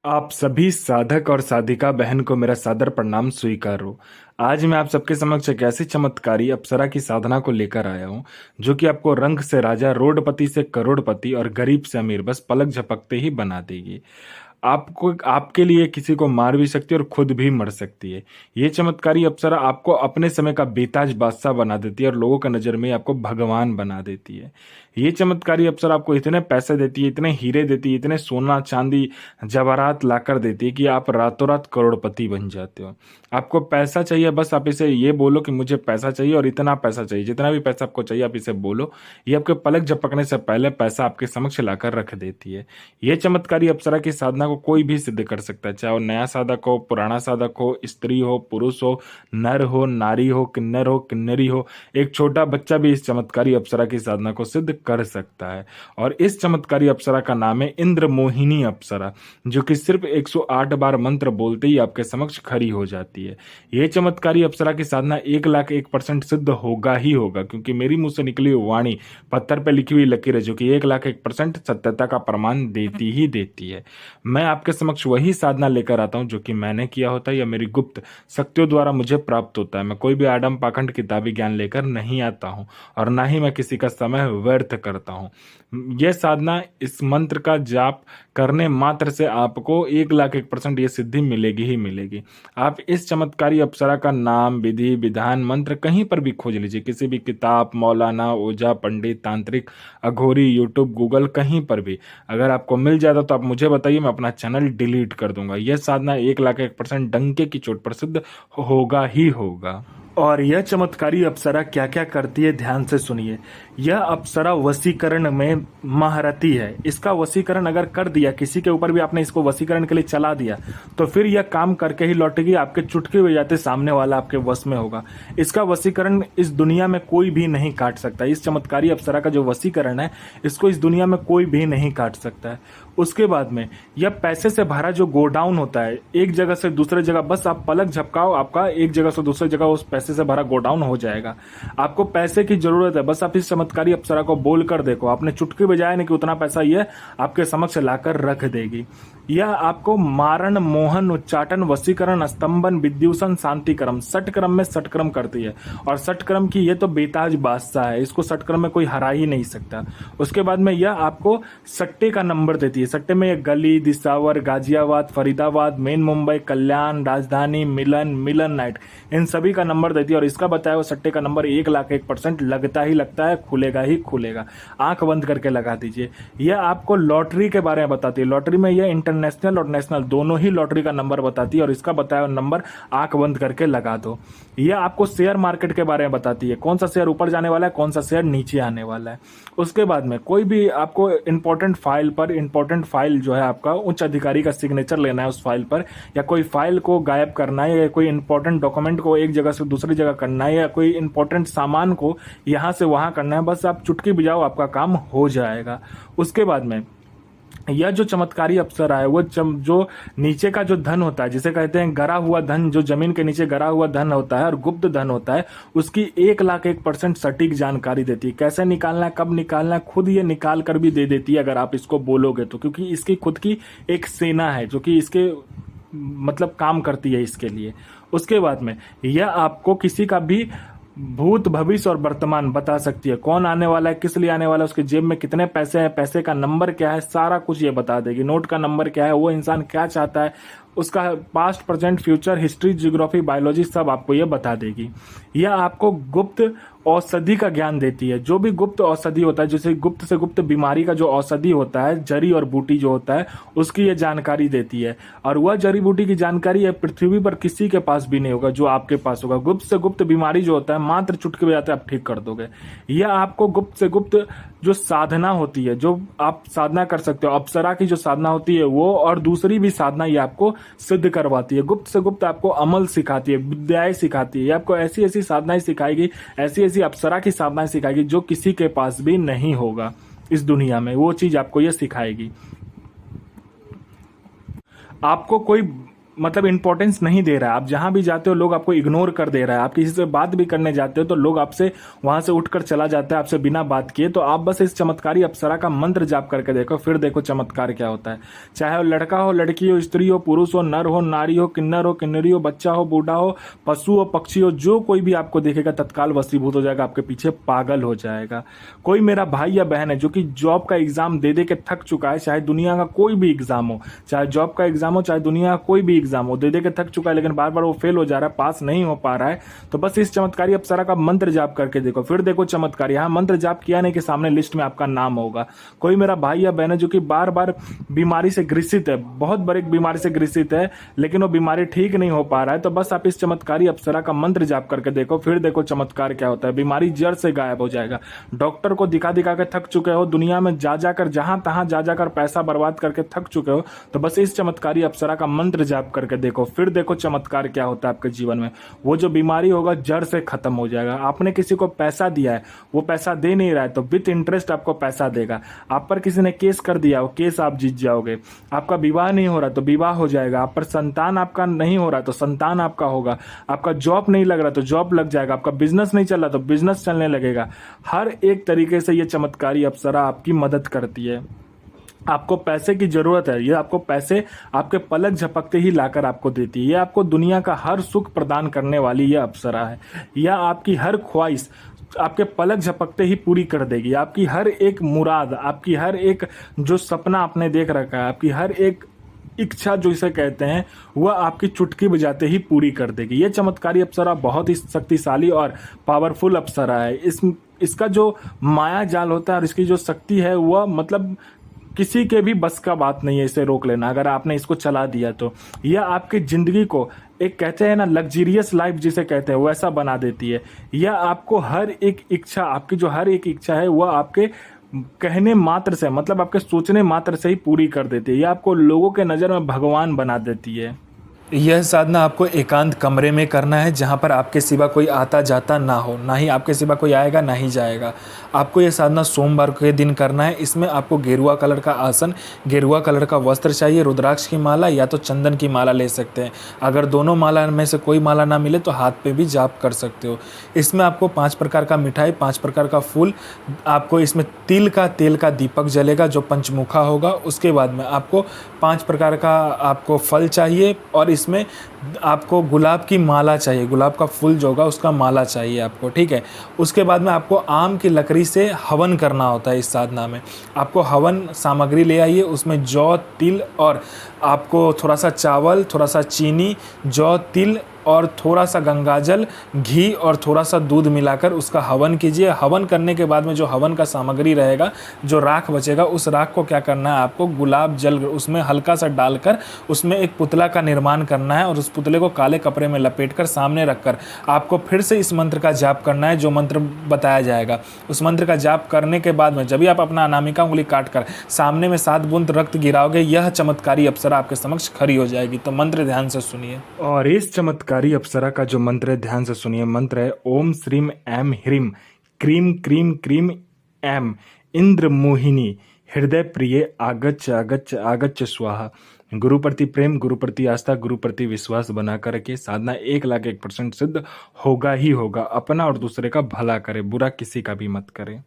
आप सभी साधक और साधिका बहन को मेरा सादर प्रणाम स्वीकार हो। आज मैं आप सबके समक्ष एक ऐसी चमत्कारी अप्सरा की साधना को लेकर आया हूँ जो कि आपको रंग से राजा, रोडपति से करोड़पति और गरीब से अमीर बस पलक झपकते ही बना देगी। आपको आपके लिए किसी को मार भी सकती है और खुद भी मर सकती है। ये चमत्कारी अप्सरा आपको अपने समय का बेताज बादशाह बना देती है और लोगों की नज़र में आपको भगवान बना देती है। ये चमत्कारी अप्सरा आपको इतने पैसे देती है, इतने हीरे देती है, इतने सोना चांदी जवाहरात लाकर देती है कि आप रातों रात करोड़पति बन जाते हो। आपको पैसा चाहिए, बस आप इसे ये बोलो कि मुझे पैसा चाहिए और इतना पैसा चाहिए, जितना भी पैसा आपको चाहिए आप इसे बोलो। ये आपके पलक झपकने से पहले पैसा आपके समक्ष लाकर रख देती है। ये चमत्कारी अप्सरा की साधना को कोई भी सिद्ध कर सकता है, चाहे वो नया साधक हो, पुराना साधक हो, स्त्री हो, पुरुष हो, नर हो, नारी हो, किन्नर हो, किन्नरी हो। एक छोटा बच्चा भी इस चमत्कारी अप्सरा की साधना को सिद्ध कर सकता है। और इस चमत्कारी अप्सरा का नाम है इंद्र मोहिनी अप्सरा, जो कि सिर्फ 108 बार मंत्र बोलते ही आपके समक्ष खड़ी हो जाती है। यह चमत्कारी अप्सरा की साधना 1,01% सिद्ध होगा ही होगा, क्योंकि मेरी मुंह से निकली हुई वाणी पत्थर पे लिखी हुई लकीर है, जो कि 1,01% सत्यता का प्रमाण देती ही देती है। मैं आपके समक्ष वही साधना लेकर आता हूं जो कि मैंने किया होता है या मेरी गुप्त शक्तियों द्वारा मुझे प्राप्त होता है। मैं कोई भी आडम पाखंड किताबी ज्ञान लेकर नहीं आता हूं और ना ही मैं किसी का समय व्यर्थ करता हूं। यह साधना, इस मंत्र का जाप करने मात्र से आपको 1,01% ये सिद्धि मिलेगी ही मिलेगी। आप इस चमत्कारी अप्सरा का नाम, विधि, विधान, मंत्र कहीं पर भी खोज लीजिए, किसी भी किताब, मौलाना, ओझा, पंडित, तांत्रिक, अघोरी, यूट्यूब, गूगल, कहीं पर भी अगर आपको मिल जाता तो आप मुझे बताइए, मैं अपना चैनल डिलीट कर दूंगा। यह साधना 1,01% डंके की चोट पर सिद्ध होगा ही होगा। और यह चमत्कारी अप्सरा क्या क्या करती है, ध्यान से सुनिए। यह अप्सरा वशीकरण में महारथी है। इसका वशीकरण अगर कर दिया, किसी के ऊपर भी आपने इसको वशीकरण के लिए चला दिया, तो फिर यह काम करके ही लौटेगी। आपके चुटकी बजाते सामने वाला आपके वश में होगा। इसका वशीकरण इस दुनिया में कोई भी नहीं काट सकता। इस चमत्कारी अप्सरा का जो वशीकरण है, इसको इस दुनिया में कोई भी नहीं काट सकता है। उसके बाद में यह पैसे से भरा जो गोडाउन होता है, एक जगह से दूसरे जगह बस आप पलक झपकाओ, आपका एक जगह से दूसरी जगह उस पैसे से भरा गोडाउन हो जाएगा। आपको पैसे की जरूरत है, बस आप इस चमत्कारी अप्सरा को बोल कर देखो। आपने चुटकी बजाया नहीं कि उतना पैसा ये आपके समक्ष लाकर रख देगी। यह आपको मारण, मोहन, उच्चाटन, वशीकरण, स्तंभन, विद्युषण, शांतिक्रम, षटक्रम में षटक्रम करती है। और षटक्रम की ये तो बेताज बादशाह है, इसको षटक्रम में कोई हरा ही नहीं सकता। उसके बाद में यह आपको सट्टे का नंबर देती है। सट्टे में यह गली, दिसावर, गाजियाबाद, फरीदाबाद, मेन मुंबई, कल्याण, राजधानी, मिलन, मिलन नाइट, इन सभी का नंबर देती है। और इसका बताया हुआ सट्टे का नंबर 1,01% लगता ही लगता है, खुलेगा ही खुलेगा। आंख बंद करके लगा दीजिए। यह आपको लॉटरी के बारे में बताती है। लॉटरी में यह इंटरनेशनल और नेशनल दोनों ही लॉटरी का नंबर बताती है, और इसका बताया हुआ नंबर आंख बंद करके लगा दो। यह आपको शेयर मार्केट के बारे में बताती है, कौन सा शेयर ऊपर जाने वाला है, कौन सा शेयर नीचे आने वाला है। उसके बाद में कोई भी आपको इंपॉर्टेंट फाइल जो है, आपका उच्च अधिकारी का सिग्नेचर लेना है उस फाइल पर, या कोई फाइल को गायब करना है, या कोई इंपॉर्टेंट डॉक्यूमेंट को एक जगह से दूसरी जगह करना है, या कोई इंपॉर्टेंट सामान को यहां से वहां करना है, बस आप चुटकी बजाओ, आपका काम हो जाएगा। उसके बाद में यह जो चमत्कारी अप्सरा है, वो जो नीचे का जो धन होता है, जिसे कहते हैं गरा हुआ धन, जो जमीन के नीचे गरा हुआ धन होता है और गुप्त धन होता है, उसकी 1,01% सटीक जानकारी देती है। कैसे निकालना है, कब निकालना है, खुद ये निकाल कर भी दे देती है अगर आप इसको बोलोगे तो। क्योंकि इसकी खुद की एक सेना है जो कि इसके मतलब काम करती है इसके लिए। उसके बाद में यह आपको किसी का भी भूत, भविष्य और वर्तमान बता सकती है। कौन आने वाला है, किस लिए आने वाला है, उसके जेब में कितने पैसे हैं, पैसे का नंबर क्या है, सारा कुछ ये बता देगी। नोट का नंबर क्या है, वो इंसान क्या चाहता है, उसका past, present, future, history, geography, biology सब आपको ये बता देगी। यह आपको गुप्त औषधि का ज्ञान देती है। जो भी गुप्त औषधि होता है, जैसे गुप्त से गुप्त बीमारी का जो औषधि होता है, जड़ी और बूटी जो होता है, उसकी ये जानकारी देती है। और वह जड़ी बूटी की जानकारी है पृथ्वी पर किसी के पास भी नहीं होगा, जो आपके पास होगा। गुप्त से गुप्त बीमारी जो होता है, मात्र चुटकी बजाते आप ठीक कर दोगे। यह आपको गुप्त से गुप्त जो साधना होती है, जो आप साधना कर सकते हो, अप्सरा की जो साधना होती है वो, और दूसरी भी साधना ये आपको सिद्ध करवाती है। गुप्त से गुप्त आपको अमल सिखाती है, विद्याएं सिखाती है। ये आपको ऐसी ऐसी साधनाएं सिखाएगी, ऐसी ऐसी अप्सरा की साधनाएं सिखाएगी जो किसी के पास भी नहीं होगा इस दुनिया में। वो चीज आपको ये सिखाएगी। आपको कोई मतलब इंपॉर्टेंस नहीं दे रहा है। आप जहां भी जाते हो लोग आपको इग्नोर कर दे रहा है। आप किसी से बात भी करने जाते हो तो लोग आपसे वहां से उठकर चला जाता है आपसे बिना बात किए। तो आप बस इस चमत्कारी अप्सरा का मंत्र जाप करके देखो, फिर देखो चमत्कार क्या होता है। चाहे वो लड़का हो, लड़की हो, स्त्री हो, पुरुष हो, नर हो, नारी हो, किन्नर हो, किन्नरी हो, बच्चा हो, बूढ़ा हो, पशु हो, पक्षी हो, जो कोई भी आपको देखेगा तत्काल वशीभूत हो जाएगा, आपके पीछे पागल हो जाएगा। कोई मेरा भाई या बहन है जो कि जॉब का एग्जाम दे दे के थक चुका है, चाहे दुनिया का कोई भी एग्जाम हो, चाहे जॉब का एग्जाम हो, चाहे दुनिया का कोई भी एग्जाम हो, दे दे के थक चुका है, लेकिन बार बार वो फेल हो जा रहा है, पास नहीं हो पा रहा है, तो बस इस चमत्कारी अप्सरा का मंत्र जाप करके देखो, फिर देखो चमत्कार। यहाँ मंत्र जाप किया नहीं कि सामने लिस्ट में आपका नाम होगा। कोई मेरा भाई या बहन है जो कि बार बार बीमारी से ग्रसित है, बहुत बड़ी बीमारी से ग्रसित है, लेकिन वो बीमारी ठीक नहीं हो पा रहा है, तो बस आप इस चमत्कारी अप्सरा का मंत्र जाप करके देखो, फिर देखो चमत्कार क्या होता है। बीमारी जड़ से गायब हो जाएगा। डॉक्टर को दिखा दिखा के थक चुके हो, दुनिया में जा जाकर जहां तहां जा जाकर पैसा बर्बाद करके थक चुके हो, तो बस इस चमत्कारी अप्सरा का मंत्र जाप करके देखो, फिर देखो चमत्कार क्या होता है आपके जीवन में। वो जो बीमारी होगा जड़ से खत्म हो जाएगा। आपने किसी को पैसा दिया है, वो पैसा दे नहीं रहा है, तो विथ इंटरेस्ट आपको पैसा देगा। आप पर किसी ने केस कर दिया, वो केस आप जीत जाओगे। आपका विवाह नहीं हो रहा तो विवाह हो जाएगा। आप पर संतान आपका नहीं हो रहा तो संतान आपका होगा। आपका जॉब नहीं लग रहा तो जॉब लग जाएगा। आपका बिजनेस नहीं चल रहा तो बिजनेस चलने लगेगा। हर एक तरीके से ये चमत्कारी अप्सरा आपकी मदद करती है। आपको पैसे की जरूरत है, ये आपको पैसे आपके पलक झपकते ही लाकर आपको देती है। ये आपको दुनिया का हर सुख प्रदान करने वाली ये अप्सरा है। यह आपकी हर ख्वाहिश आपके पलक झपकते ही पूरी कर देगी। आपकी हर एक मुराद, आपकी हर एक जो सपना आपने देख रखा है, आपकी हर एक इच्छा जो इसे कहते हैं, वह आपकी चुटकी बजाते ही पूरी कर देगी। यह चमत्कारी अप्सरा बहुत ही शक्तिशाली और पावरफुल अप्सरा है। इसका जो माया जाल होता है और इसकी जो शक्ति है, वह मतलब किसी के भी बस का बात नहीं है इसे रोक लेना। अगर आपने इसको चला दिया तो यह आपकी जिंदगी को एक कहते हैं ना लग्जरियस लाइफ जिसे कहते हैं वैसा बना देती है। यह आपको हर एक इच्छा, आपकी जो हर एक इच्छा है वह आपके कहने मात्र से, मतलब आपके सोचने मात्र से ही पूरी कर देती है। यह आपको लोगों के नज़र में भगवान बना देती है। यह साधना आपको एकांत कमरे में करना है, जहाँ पर आपके सिवा कोई आता जाता ना हो, ना ही आपके सिवा कोई आएगा ना ही जाएगा। आपको यह साधना सोमवार के दिन करना है। इसमें आपको गेरुआ कलर का आसन, गेरुआ कलर का वस्त्र चाहिए, रुद्राक्ष की माला या तो चंदन की माला ले सकते हैं। अगर दोनों माला में से कोई माला ना मिले तो हाथ पे भी जाप कर सकते हो। इसमें आपको 5 प्रकार का मिठाई, 5 प्रकार का फूल, आपको इसमें तिल का तेल का दीपक जलेगा जो पंचमुखा होगा। उसके बाद में आपको 5 प्रकार का आपको फल चाहिए और इसमें आपको गुलाब की माला चाहिए, गुलाब का फूल जो होगा उसका माला चाहिए आपको, ठीक है। उसके बाद में आपको आम की लकड़ी से हवन करना होता है। इस साधना में आपको हवन सामग्री ले आइए, उसमें जौ, तिल और आपको थोड़ा सा चावल, थोड़ा सा चीनी, जौ, तिल और थोड़ा सा गंगाजल, घी और थोड़ा सा दूध मिलाकर उसका हवन कीजिए। हवन करने के बाद में जो हवन का सामग्री रहेगा, जो राख बचेगा, उस राख को क्या करना है, आपको गुलाब जल उसमें हल्का सा डालकर उसमें एक पुतला का निर्माण करना है और उस पुतले को काले कपड़े में लपेटकर सामने रखकर आपको फिर से इस मंत्र का जाप करना है जो मंत्र बताया जाएगा। उस मंत्र का जाप करने के बाद में जब भी आप अपना अनामिका उंगली काटकर सामने में 7 बूंद रक्त गिराओगे, यह चमत्कारी अप्सरा आपके समक्ष खड़ी हो जाएगी। तो मंत्र ध्यान से सुनिए और इस चमत्कारी अप्सरा का जो मंत्र है ध्यान से सुनिए। मंत्र है ओम श्रीम ऐम ह्रीम क्रीम क्रीम क्रीम ऐम इंद्र मोहिनी हृदय प्रिय आगच्च आगच्च आगच्च स्वाहा। गुरु प्रति प्रेम, गुरु प्रति आस्था, गुरु प्रति विश्वास बनाकर रखिए। साधना 1,01% सिद्ध होगा ही होगा। अपना और दूसरे का भला करे, बुरा किसी का भी मत करे।